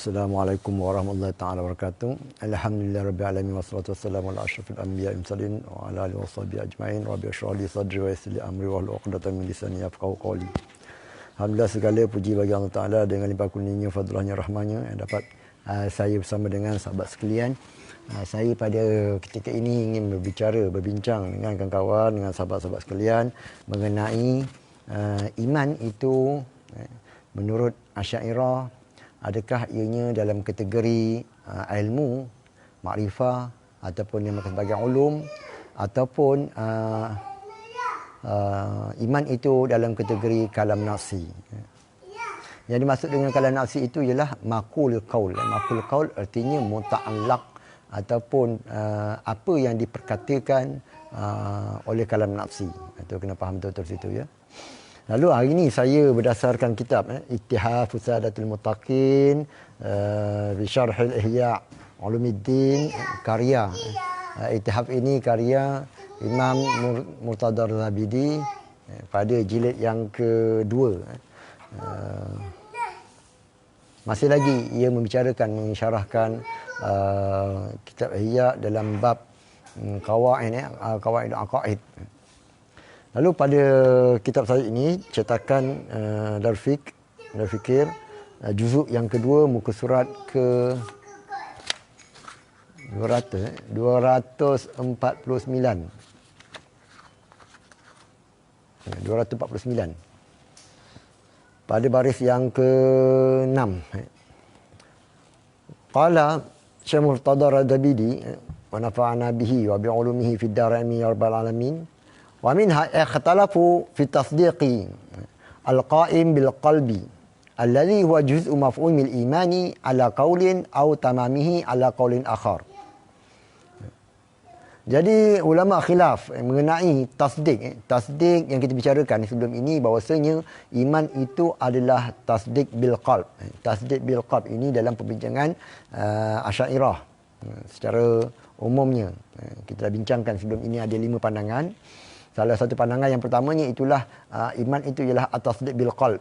Assalamualaikum warahmatullahi taala wabarakatuh. Alhamdulillah rabbil alamin wassalatu wassalamu ala asyrafil anbiya'i wal mursalin wa ala alihi washabihi ajmain. Rabbi shrah li sadri wa yassir li amri wahlul 'uqdatam min lisani yafqahu qawli. Alhamdulillah segala puji bagi Allah Taala dengan limpah kurnianya, fadlahnya, rahmanya yang dapat saya bersama dengan sahabat sekalian. Saya pada ketika ini ingin berbincang dengan kawan-kawan, dengan sahabat-sahabat sekalian mengenai iman itu menurut Asy'ariyah, adakah ianya dalam kategori ilmu, makrifah ataupun yang sebagai ulum, ataupun iman itu dalam kategori kalam nafsi. Yang dimaksud dengan kalam nafsi itu ialah maqul qaul. Maqul qaul artinya muta'allaq ataupun apa yang diperkatakan oleh kalam nafsi. Itu kena faham betul-betul situ ya. Lalu hari ini saya berdasarkan kitab Ittihaf Sadatul Muttaqin bi Syarh Ihya Ulumuddin, karya Ittihaf ini karya Imam Murtada Al-Zabidi pada jilid yang kedua. Masih lagi ia membicarakan, mensyarahkan kitab Ihya dalam bab qawaid aqaid. Lalu pada kitab saya ini, cetakan Darul Fikir, juzuk yang kedua, muka surat ke 249. Pada baris yang ke-6. Qala Syekh Murtada Al-Zabidi wa nafa'ana bihi wa bi'ulumihi fid darain ya rabbal alamin. Wa minha ikhtalafu fi tasdiqi al-qa'im bil qalbi alladhi huwa juz'u maf'umil imani ala qaulin aw tamamihi ala qaulin akhar. Jadi ulama khilaf mengenai tasdik. Tasdik yang kita bicarakan sebelum ini bahawasanya iman itu adalah tasdik bil qalb. Tasdik bil qalb ini dalam perbincangan Asy'ariyah secara umumnya. Kita dah bincangkan sebelum ini ada 5 pandangan. Salah satu pandangan yang pertamanya itulah iman itu ialah at-tasdiq bil qalb.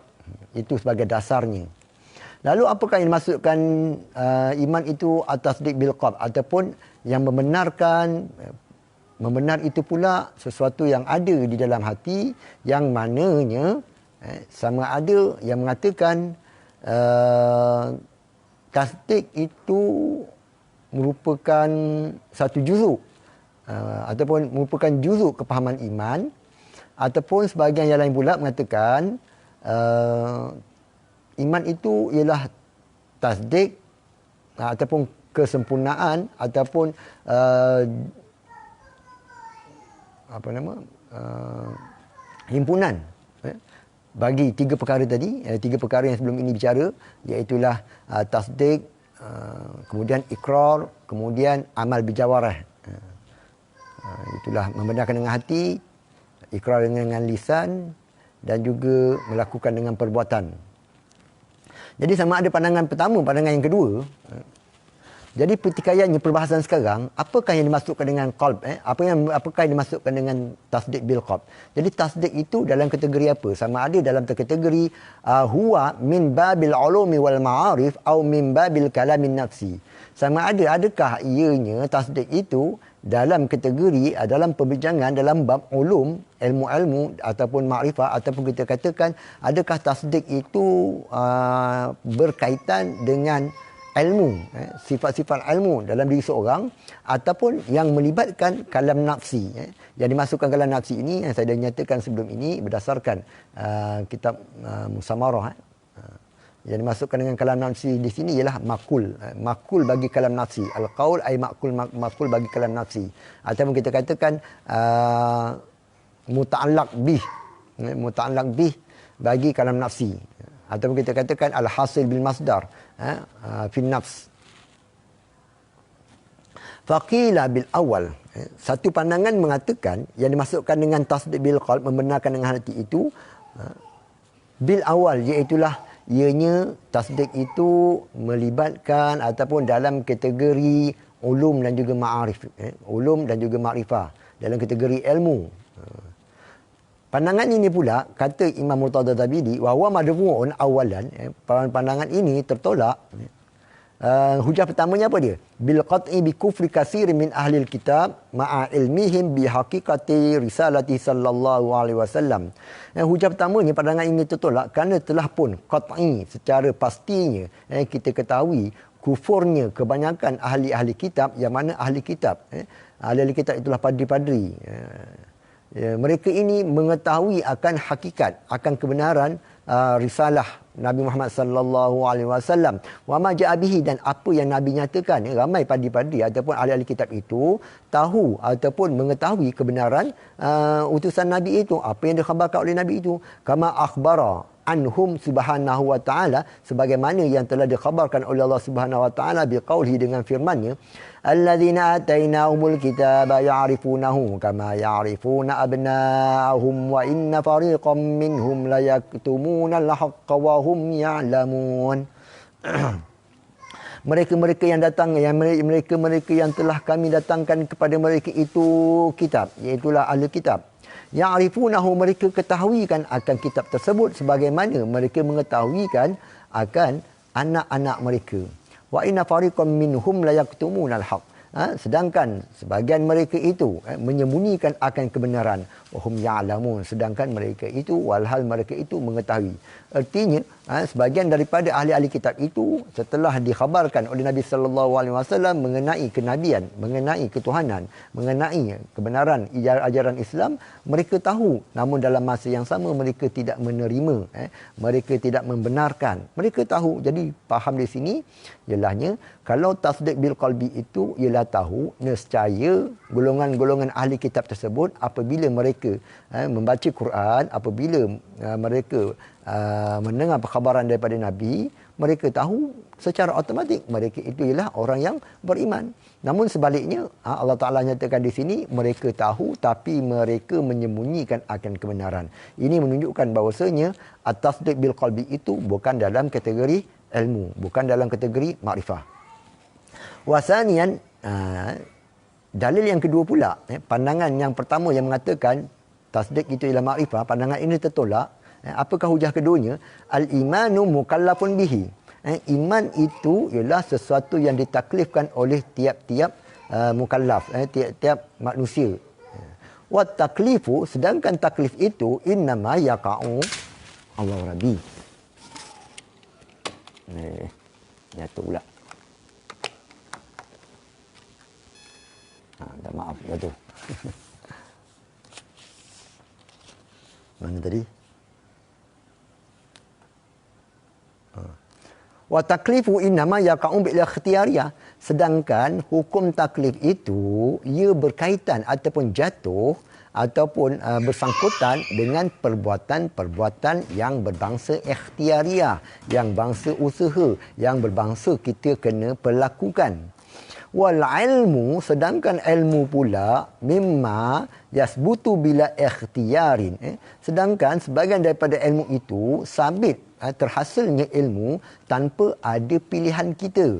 Itu sebagai dasarnya. Lalu apakah yang dimaksudkan iman itu at-tasdiq bil qalb ataupun yang membenarkan itu pula sesuatu yang ada di dalam hati, yang mananya sama ada yang mengatakan tasdik itu merupakan satu juzuk ataupun merupakan juzuk kepahaman iman, ataupun sebahagian yang lain pula mengatakan iman itu ialah tasdik ataupun kesempurnaan ataupun himpunan bagi 3 perkara tadi, 3 perkara yang sebelum ini bicara, iaitulah tasdik, kemudian ikrar, kemudian amal bijawarah. Itulah membenarkan dengan hati, ikrar dengan lisan, dan juga melakukan dengan perbuatan. Jadi sama ada pandangan pertama, pandangan yang kedua. Jadi pertikaiannya perbahasan sekarang, apakah yang dimasukkan dengan qalb? Apakah yang dimasukkan dengan tasdik bil qalb? Jadi tasdik itu dalam kategori apa? Sama ada dalam kategori huwa min babil ulumi wal ma'arif atau min babil kalamin nafsi. Sama ada adakah ianya tasdik itu dalam kategori, dalam perbincangan dalam bab ulum, ilmu-ilmu ataupun makrifah, ataupun kita katakan adakah tasdik itu berkaitan dengan ilmu, sifat-sifat ilmu dalam diri seorang, ataupun yang melibatkan kalam nafsi. Yang dimasukkan kalam nafsi ini yang saya dah nyatakan sebelum ini berdasarkan kitab Musamarah. Yang dimasukkan dengan kalam nafsi di sini ialah makul. Makul bagi kalam nafsi. Al-qaul ay makul bagi kalam nafsi. Ataupun kita katakan muta'allaq bih. Muta'allaq bih bagi kalam nafsi. Ataupun kita katakan al-hasil bil masdar fi nafs. Faqila bil awal. Satu pandangan mengatakan yang dimasukkan dengan tasdik bil qalb, membenarkan dengan hati itu bil awal, iaitulah ianya tasdik itu melibatkan ataupun dalam kategori ulum dan juga ma'arif, ulum dan juga ma'rifah, dalam kategori ilmu. Pandangan ini pula kata Imam Murtada Al-Zabidi wa huwa madfu'un awalan, pandangan ini tertolak Hujah pertamanya apa dia? Bil qat'i bi kufri katsir min ahli kitab ma'a ilmihim bi haqiqati risalati sallallahu alaihi wasallam. Hujah pertamanya pandangan ini tertolak kerana telah pun qat'i secara pastinya kita ketahui kufurnya kebanyakan ahli-ahli kitab, yang mana ahli kitab ahli-ahli kitab itulah padri-padri. Mereka ini mengetahui akan hakikat, akan kebenaran risalah Nabi Muhammad sallallahu alaihi wasallam, wa ma ja'a bihi, dan apa yang Nabi nyatakan. Ramai padri-padri ataupun ahli-ahli kitab itu tahu ataupun mengetahui kebenaran utusan Nabi itu, apa yang dikhabarkan oleh Nabi itu. Kama akhbara anhum subhanahu wa ta'ala, sebagaimana yang telah dikhabarkan oleh Allah Subhanahu wa ta'ala biqaulihi, dengan firman-Nya, alladzina atainahumul kitaba ya'rifunahu kama ya'rifuna abna'ahum wa inna fariqam minhum la yaktumuna al-haqqa wa hum ya'lamun. Mereka-mereka yang datang, mereka-mereka yang telah kami datangkan kepada mereka itu kitab, iaitulah ahli kitab. Ya'rifunahu, mereka ketahuikan akan kitab tersebut sebagaimana mereka mengetahuikan akan anak-anak mereka. Wa inna fariqam minhum la yaktumunal haqq. Sedangkan sebahagian mereka itu menyembunyikan akan kebenaran. Wahum ya'lamun, sedangkan mereka itu, walhal mereka itu mengetahui. Artinya, sebahagian daripada ahli-ahli kitab itu setelah dikhabarkan oleh Nabi sallallahu alaihi wasallam mengenai kenabian, mengenai ketuhanan, mengenai kebenaran ajaran Islam, mereka tahu, namun dalam masa yang sama mereka tidak menerima, mereka tidak membenarkan. Mereka tahu. Jadi faham di sini ialahnya, kalau tasdik bil qalbi itu ialah tahu, nescaya golongan-golongan ahli kitab tersebut apabila mereka membaca Quran, apabila mereka mendengar perkhabaran daripada Nabi, mereka tahu secara automatik mereka itu ialah orang yang beriman. Namun sebaliknya, Allah Ta'ala nyatakan di sini, mereka tahu tapi mereka menyembunyikan akan kebenaran. Ini menunjukkan bahawasanya at-tasdiq bil qalbi itu bukan dalam kategori ilmu, bukan dalam kategori makrifah. Wasanian, dalil yang kedua pula, pandangan yang pertama yang mengatakan tasdik itu ialah makrifah, pandangan ini tertolak. Apakah hujah keduanya? Al-imanu mukallafun bihi. Iman itu ialah sesuatu yang ditaklifkan oleh tiap-tiap mukallaf, tiap-tiap manusia. Wa taklifu, sedangkan taklif itu innama yaqa'u Allah Rabbi. Jatuh pula. Dah maaf, jatuh. Mana tadi? Wa taklifu innama yaqa'u bil ikhtiyariyah. Sedangkan hukum taklif itu ia berkaitan ataupun jatuh ataupun bersangkutan dengan perbuatan-perbuatan yang berbangsa ikhtiyariyah, yang bangsa usaha, yang berbangsa kita kena perlakukan. Wal ilmu, sedangkan ilmu pula mimma yasbutu bila ikhtiyarin. Sedangkan sebahagian daripada ilmu itu sabit, terhasilnya ilmu tanpa ada pilihan kita.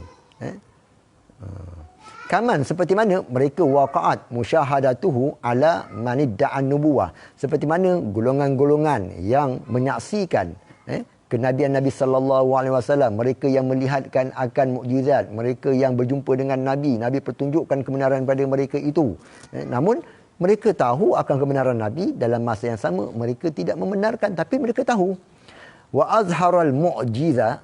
Kaman, seperti mana mereka waqa'at musyahadatuhu ala manidda'an nubuwah. Seperti mana golongan-golongan yang menyaksikan kenabian Nabi sallallahu alaihi wasallam, mereka yang melihatkan akan mukjizat, mereka yang berjumpa dengan Nabi, Nabi pertunjukkan kebenaran pada mereka itu. Namun mereka tahu akan kebenaran Nabi, dalam masa yang sama mereka tidak membenarkan, tapi mereka tahu. Wa azharal mu'jizata,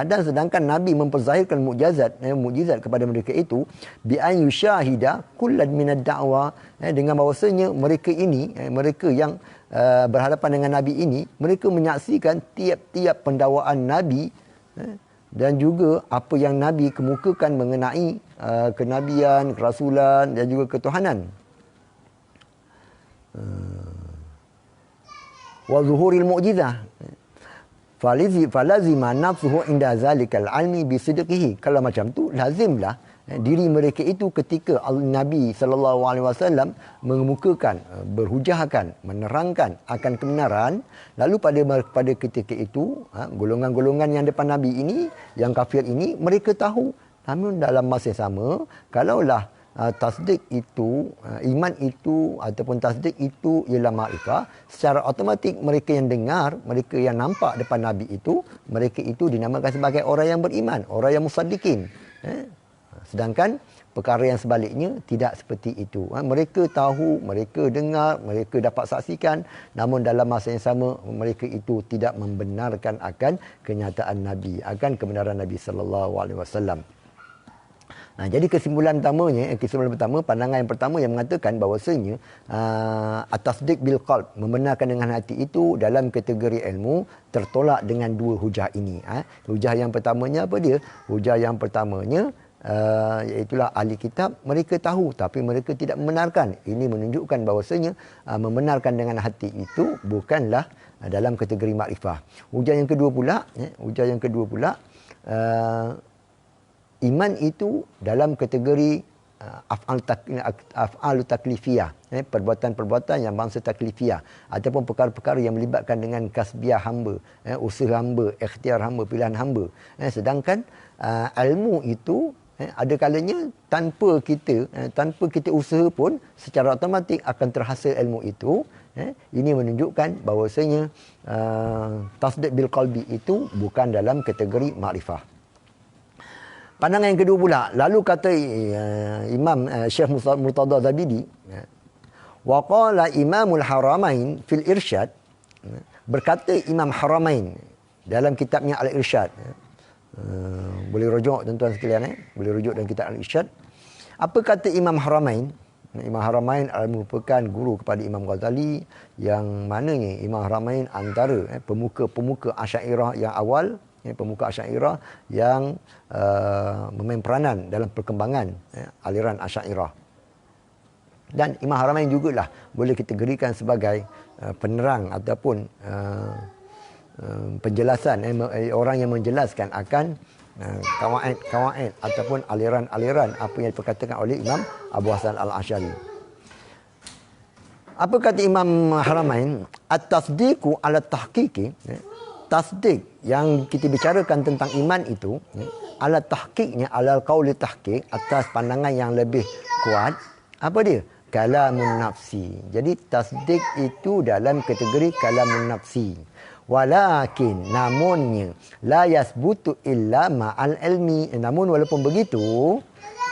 dan sedangkan Nabi memperzahirkan mukjizat kepada mereka itu, bi an yusyahida kullan minad da'wa, dengan bahawasanya mereka ini, mereka yang berhadapan dengan Nabi ini, mereka menyaksikan tiap-tiap pendakwaan Nabi dan juga apa yang Nabi kemukakan mengenai kenabian, kerasulan dan juga ketuhanan. Wa zuhuril mu'jizah falazima nafsuhu inda zalikal almi bisidqihi. Kalau macam tu, lazimlah diri mereka itu ketika Nabi sallallahu alaihi wasallam mengemukakan, berhujahkan, menerangkan akan kebenaran, lalu pada ketika itu golongan-golongan yang depan Nabi ini, yang kafir ini, mereka tahu. Namun dalam masa yang sama, kalaulah tasdik itu, iman itu ataupun tasdik itu ialah makrifah, secara automatik mereka yang dengar, mereka yang nampak depan Nabi itu, mereka itu dinamakan sebagai orang yang beriman, orang yang musaddiqin. Sedangkan perkara yang sebaliknya tidak seperti itu. Mereka tahu, mereka dengar, mereka dapat saksikan, namun dalam masa yang sama mereka itu tidak membenarkan akan kenyataan Nabi, akan kebenaran Nabi sallallahu alaihi wasallam. Jadi kesimpulan pertama, pandangan yang pertama yang mengatakan bahawasanya at-tasdiq bil qalb, membenarkan dengan hati itu dalam kategori ilmu tertolak dengan dua hujah ini. Hujah yang pertamanya apa dia? Hujah yang pertamanya iaitulah ahli kitab, mereka tahu tapi mereka tidak membenarkan. Ini menunjukkan bahawasanya membenarkan dengan hati itu bukanlah dalam kategori makrifah. Hujah yang kedua pula, iman itu dalam kategori af'al taklifiyah, perbuatan-perbuatan yang bangsa taklifiyah ataupun perkara-perkara yang melibatkan dengan kasbiah hamba, usaha hamba, ikhtiar hamba, pilihan hamba. Sedangkan ilmu itu ada kalanya tanpa kita usaha pun secara automatik akan terhasil ilmu itu. Ini menunjukkan bahawasanya tasdiq bil qalbi itu bukan dalam kategori makrifah. Pandangan yang kedua pula, lalu kata Imam Syekh Murtada Zabidi, wa qala Imamul Haramain fil Irsyad, berkata Imam Haramain dalam kitabnya Al-Irsyad. Boleh rujuk tuan-tuan sekalian, boleh rujuk dalam kitab Al-Irsyad. Apa kata Imam Haramain? Imam Haramain merupakan guru kepada Imam Ghazali, yang mananya Imam Haramain antara pemuka-pemuka Asy'ariyah yang awal, pemuka Asy'ariyah yang memain peranan dalam perkembangan aliran Asy'ariyah. Dan Imam Haramain jugalah boleh kategorikan sebagai penerang ataupun penjelasan, orang yang menjelaskan akan kawaid ataupun aliran-aliran apa yang diperkatakan oleh Imam Abu Hasan Al-Asy'ari. Apa kata Imam Haramain? At-tasdiqu ala tahqiqi, tasdik yang kita bicarakan tentang iman itu, ala tahqiqnya, ala qauli tahqiq, atas pandangan yang lebih kuat. Apa dia? Kalamun nafsi. Jadi tasdik itu dalam kategori kalamun nafsi. Walakin, namunnya, la yasbutu illa ma'al ilmi. Namun walaupun begitu,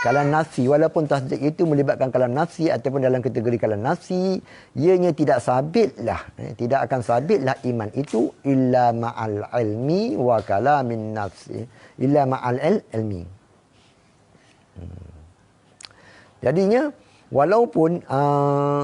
kalam nafsi, walaupun tasdik itu melibatkan kalam nafsi ataupun dalam kategori kalam nafsi, ianya tidak sabitlah, tidak akan sabitlah iman itu illa ma'al ilmi wa kalamin nafsi, illa ma'al ilmi. Jadinya walaupun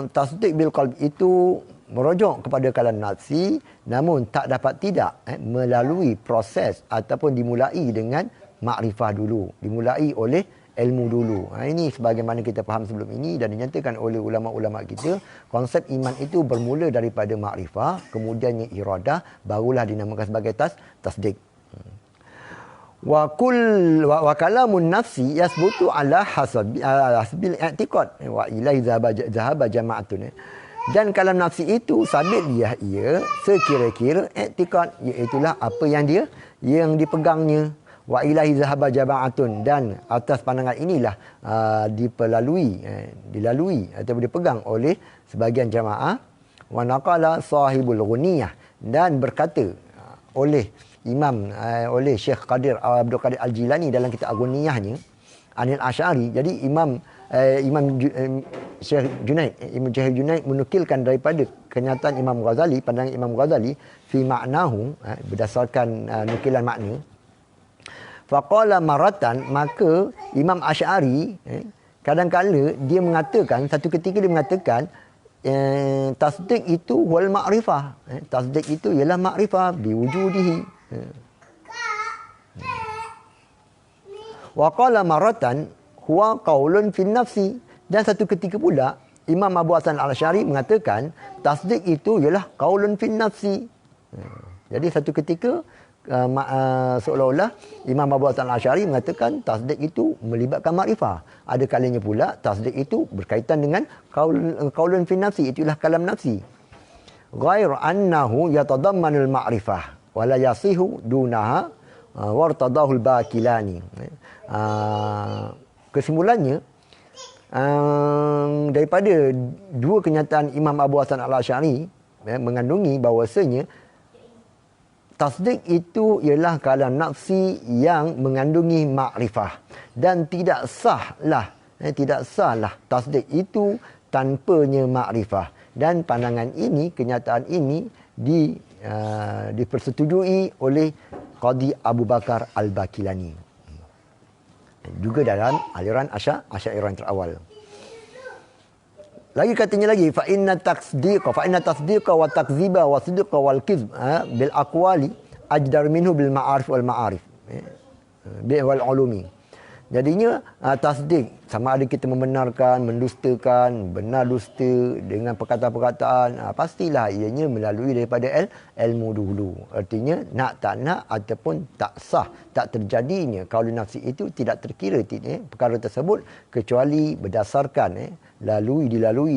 tasdik bil qalb itu merujuk kepada kalam nafsi, namun tak dapat tidak melalui proses ataupun dimulai dengan makrifah dulu, dimulai oleh ilmu dulu. Ini sebagaimana kita faham sebelum ini dan dinyatakan oleh ulama-ulama kita, konsep iman itu bermula daripada makrifah, kemudiannya iradah, barulah dinamakan sebagai tasdik. Wa kalamun nafsi yasbutu ala hasbil i'tiqad wa ilaihi zahaba jama'atun. Dan kalam nafsi itu sabit ia sekira-kira i'tiqad, iaitulah apa yang dipegangnya. Wa ilahi zahaba jama'atun, dan atas pandangan inilah dilalui atau dipegang oleh sebagian jamaah. Wa naqala sahibul ghunniyah, dan berkata oleh oleh Syekh Abdul Qadir Al-Jilani dalam kitab Aghniyahnya Anil Asy'ari. Jadi Imam Syekh Junaid menukilkan daripada kenyataan Imam Ghazali, pandangan Imam Ghazali fi ma'nahu, berdasarkan nukilan makna. Faqala maratan, maka Imam Asy'ari kadang-kala dia mengatakan, satu ketika dia mengatakan tasdik itu wal ma'rifah. Tasdik itu ialah ma'rifah biwujudihi. Wa qala maratan huwa qaulun fin nafsi. Dan satu ketika pula Imam Abu Hasan Al-Asy'ari mengatakan tasdik itu ialah qaulun fin nafsi. Jadi satu ketika seolah-olah Imam Abu Hasan Al-Asy'ari mengatakan tasdik itu melibatkan makrifah. Ada kalanya pula tasdik itu berkaitan dengan qaulun fi nafsi, itulah kalam nafsi. Ghair annahu yatadammanul ma'rifah wa la yasihu dunaha wartadahu al-bakilani. Kesimpulannya, daripada dua kenyataan Imam Abu Hasan Al-Asy'ari mengandungi bahawasanya tasdik itu ialah kalam nafsi yang mengandungi makrifah dan tidak sahlah tasdik itu tanpanya makrifah. Dan pandangan ini, kenyataan ini dipersetujui oleh Qadhi Abu Bakar Al-Bakilani juga dalam aliran Asy'ariyah yang terawal. Lagi katanya lagi, fa inna tasdiqa wa takziba wa sidqa wal kizb bil aqwali ajdar minhu bil ma'arif wal ma'arif wal ulumi. Jadinya tasdik, sama ada kita membenarkan, mendustakan, benar dusta dengan perkataan-perkataan, pastilah ianya melalui daripada ilmu dulu. Artinya nak tak nak ataupun tak sah, tak terjadinya qaul nafsi itu tidak terkira perkara tersebut kecuali berdasarkan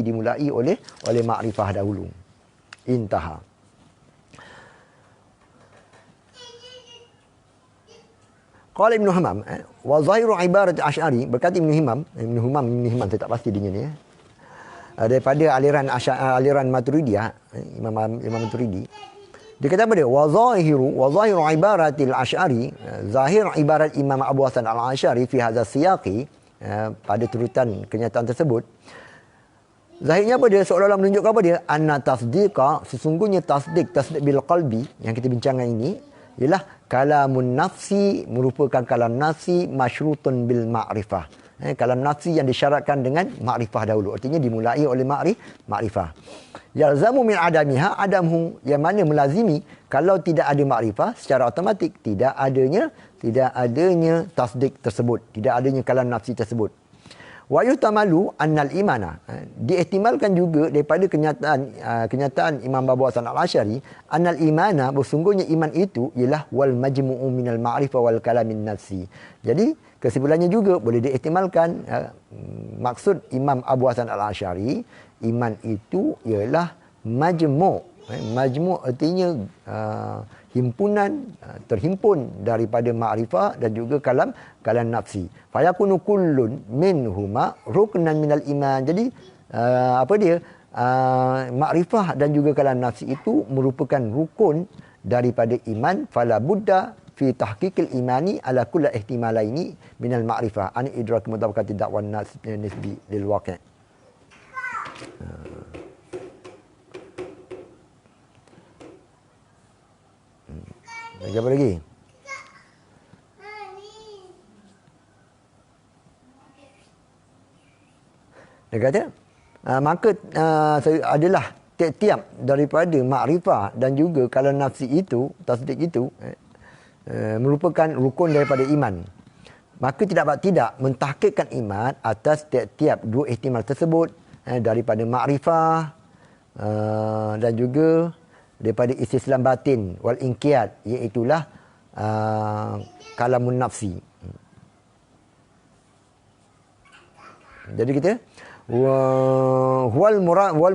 dimulai oleh makrifah dahulu. Intaha. Qala Ibn Hammam wa zahiru ibarat Asy'ari, berkata Ibn Hammam saya tak pasti dia ni daripada aliran Maturidiyah, Imam Maturidi. Dia kata apa dia? Wa zahiru ibaratil Asy'ari, zahir ibarat Imam Abu Hasan Al-Asy'ari fi hadza siyaqi, pada turutan kenyataan tersebut. Zahirnya apa dia? Seolah-olah menunjukkan apa dia? Anna tasdiqa, sesungguhnya tasdik bil qalbi yang kita bincangkan ini ialah kalamun nafsi, merupakan kalam nafsi masyrutun bil ma'rifah. Kalam nafsi yang disyaratkan dengan makrifah dahulu. Artinya dimulai oleh makrifah. Yalzamu min adamiha adamhu, yang mana melazimi kalau tidak ada makrifah secara automatik tidak adanya tasdik tersebut, tidak adanya kalam nafsi tersebut. Wa yutamalu annal imana, diihtimalkan juga daripada kenyataan Imam Abu Hasan Al-Asy'ari, annal imana, bersungguhnya iman itu ialah wal majmu'u minal ma'rifah wal kalamin nafsi. Jadi kesimpulannya juga boleh diihtimalkan, maksud Imam Abu Hasan Al-Asy'ari, iman itu ialah majmu'. Majmu' artinya himpunan, terhimpun daripada makrifah dan juga kalam nafsi. Fayakunu kullun minhuma ruknan minal iman. Jadi makrifah dan juga kalam nafsi itu merupakan rukun daripada iman. Fala budda fi tahqiqil imani ala kulli ihtimalaini minal ma'rifah an idrak mutabaqati da'wan nisbi lil waqi'. Lagi apa lagi? Dia kata, maka adalah tiap-tiap daripada makrifah dan juga kalam nafsi itu, tasdik itu, merupakan rukun daripada iman. Maka tidak mentahqiqkan iman atas tiap-tiap dua ihtimal tersebut, daripada makrifah dan juga daripada istislam batin wal inqiyad, iaitulah kalamun nafsi. Jadi kita wal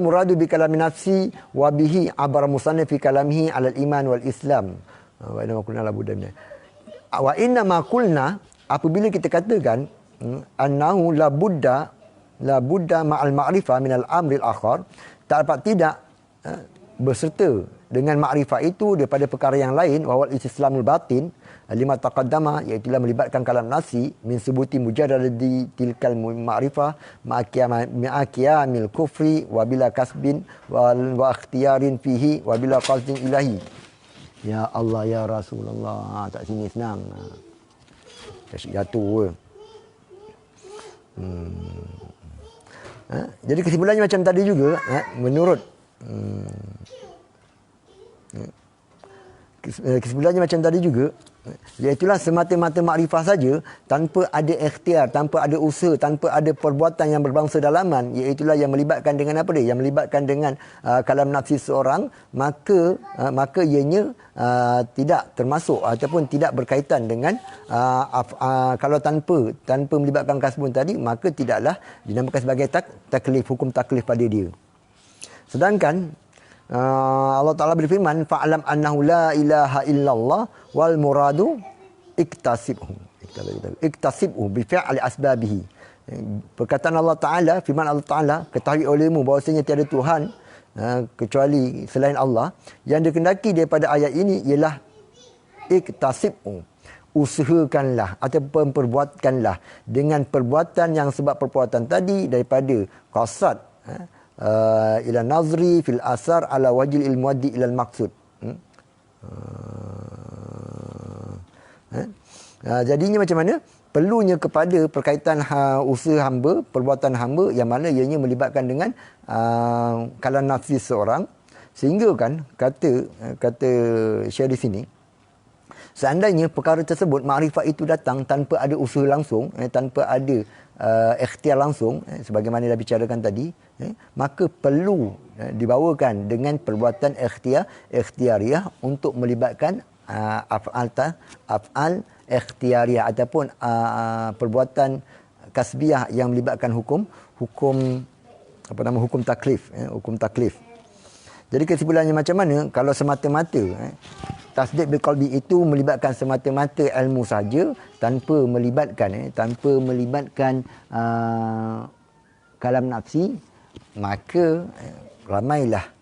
muradu bi kalamin nafsi wa bihi abara musannif fi kalamihi ala al iman wal islam wa inna ma qulna la budda min wa inna ma qulna, apabila kita katakan annahu la budda ma'al ma'rifah min al amri al akhar, tak dapat tidak berserta dengan makrifah itu daripada perkara yang lain, wawal istislamul batin lima taqaddama, iaitu melibatkan kalam nafsi min subuti mujarradi tilkal ma'rifah ma'aqiyamil kufri wa bila kasbin wa ikhtiyarin fihi wa bila qasdin ilahi. Ya Allah, ya Rasulullah, tak sini senang. Jatuh. Jadi kesimpulannya macam tadi juga, menurut kesimpulannya macam tadi juga, iaitulah semata-mata makrifah saja tanpa ada ikhtiar, tanpa ada usaha, tanpa ada perbuatan yang berbangsa dalaman, iaitulah yang melibatkan dengan apa dia? Yang melibatkan dengan kalam nafsi seorang, maka ianya tidak termasuk ataupun tidak berkaitan dengan kalau tanpa melibatkan kasbun tadi, maka tidaklah dinamakan sebagai taklif, hukum taklif pada dia. Sedangkan Allah Ta'ala berfirman, fa'lam annahu la ilaha illallah wal muradu iktasibhu bi fi'li asbabihi. Perkataan Allah Ta'ala, firman Allah Ta'ala, ketahui olehmu bahawasanya tiada Tuhan kecuali selain Allah. Yang dikendaki daripada ayat ini ialah iktasib'u, usahakanlah ataupun perbuatkanlah dengan perbuatan yang sebab perbuatan tadi daripada qasad ila nazri fil asar ala wajil ilmuaddi ila maksud. Jadinya macam mana? Perlunya kepada perkaitan usaha hamba, perbuatan hamba yang mana ianya melibatkan dengan kalam nafsi seorang, sehingga kan kata Syekh di sini, seandainya perkara tersebut makrifat itu datang tanpa ada usaha langsung, tanpa ada ikhtiar langsung, sebagaimana dah bicarakan tadi, maka perlu dibawakan dengan perbuatan ikhtiyariyah untuk melibatkan af'al ikhtiyariyah ataupun perbuatan kasbiyah yang melibatkan hukum taklif, hukum taklif. Jadi kesimpulannya macam mana? Kalau semata-mata tasdik bil qalbi itu melibatkan semata-mata ilmu saja tanpa melibatkan kalam nafsi, maka ramailah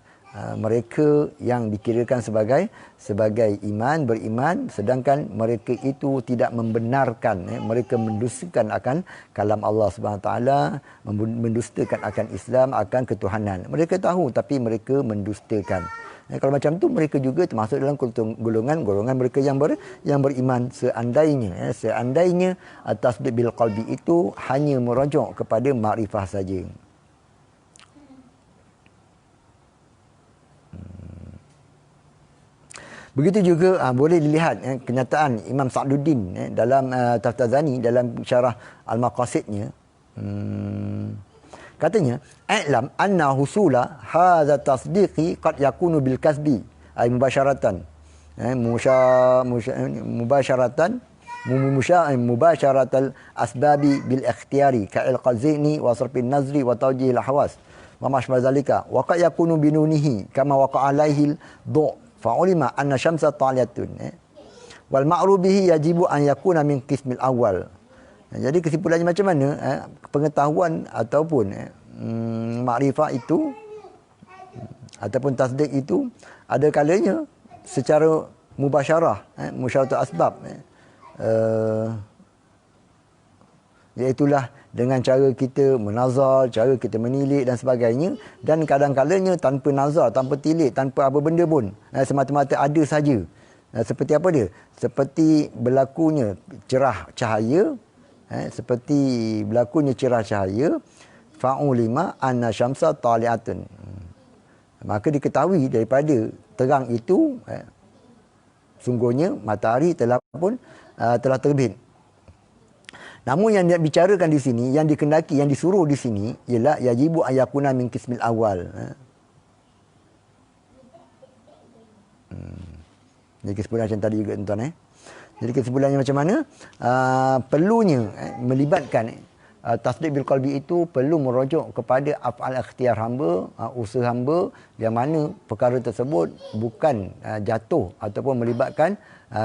mereka yang dikirakan sebagai beriman, sedangkan mereka itu tidak membenarkan, mereka mendustakan akan kalam Allah Subhanahu Wa Taala, mendustakan akan Islam, akan ketuhanan. Mereka tahu tapi mereka mendustakan. Kalau macam tu mereka juga termasuk dalam golongan mereka yang beriman. Seandainya tasdik bil qalbi itu hanya merujuk kepada makrifah saja. Begitu juga boleh dilihat kenyataan Imam Sa'duddin dalam Taftazani, dalam syarah Al-Maqasidnya. Katanya, "I'lam anna husula hadza tasdiqi qad yakunu bil kasbi ay mubasharatan." Mubasharatal asbabi bil ikhtiyari ka al-qazini wa sarfin nazri wa tawjih al-hawas wa mashma zalika wa qad yakunu binunihi kama waqa alaihi al-du' fa'ulima anna syamsa taliyatun wal ma'ruf bihi yajibu an yakuna min qismil awal. Jadi kesimpulannya macam mana? Pengetahuan ataupun makrifah itu ataupun tasdik itu ada kalanya secara mubasyarah, musyaratul asbab, iaitulah dengan cara kita menazar, cara kita menilik dan sebagainya, dan kadang-kadangnya tanpa nazar, tanpa tilik, tanpa apa benda pun, semata-mata ada saja. Seperti apa dia? Seperti berlakunya cerah cahaya, fa'ulima anna syamsa tali'atun. Maka diketahui daripada terang itu sungguhnya matahari telah terbit. Namun yang dibicarakan di sini, yang dikendaki, yang disuruh di sini ialah yajibu ayakuna min qismil awal. Jadi kesimpulan macam tadi juga tuan-tuan. Jadi kesimpulannya macam mana? Perlunya melibatkan tasdik bil qalbi itu perlu merujuk kepada af'al ikhtiyar hamba, usaha hamba, yang mana perkara tersebut bukan jatuh ataupun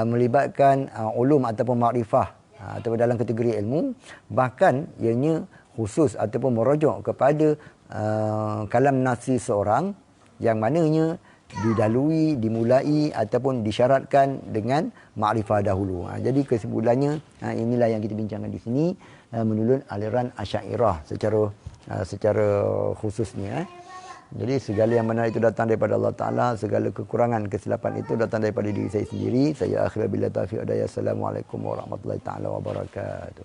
melibatkan ulum ataupun makrifah atau dalam kategori ilmu, bahkan ianya khusus ataupun merujuk kepada kalam nafsi seorang yang mananya dimulai ataupun disyaratkan dengan makrifah dahulu. Jadi kesimpulannya inilah yang kita bincangkan di sini menurut aliran Asy'ariyah secara khususnya. Jadi segala yang benar itu datang daripada Allah Ta'ala, segala kekurangan, kesilapan itu datang daripada diri saya sendiri. Saya akhir bila taufiq hidayah. Assalamualaikum warahmatullahi taala wabarakatuh.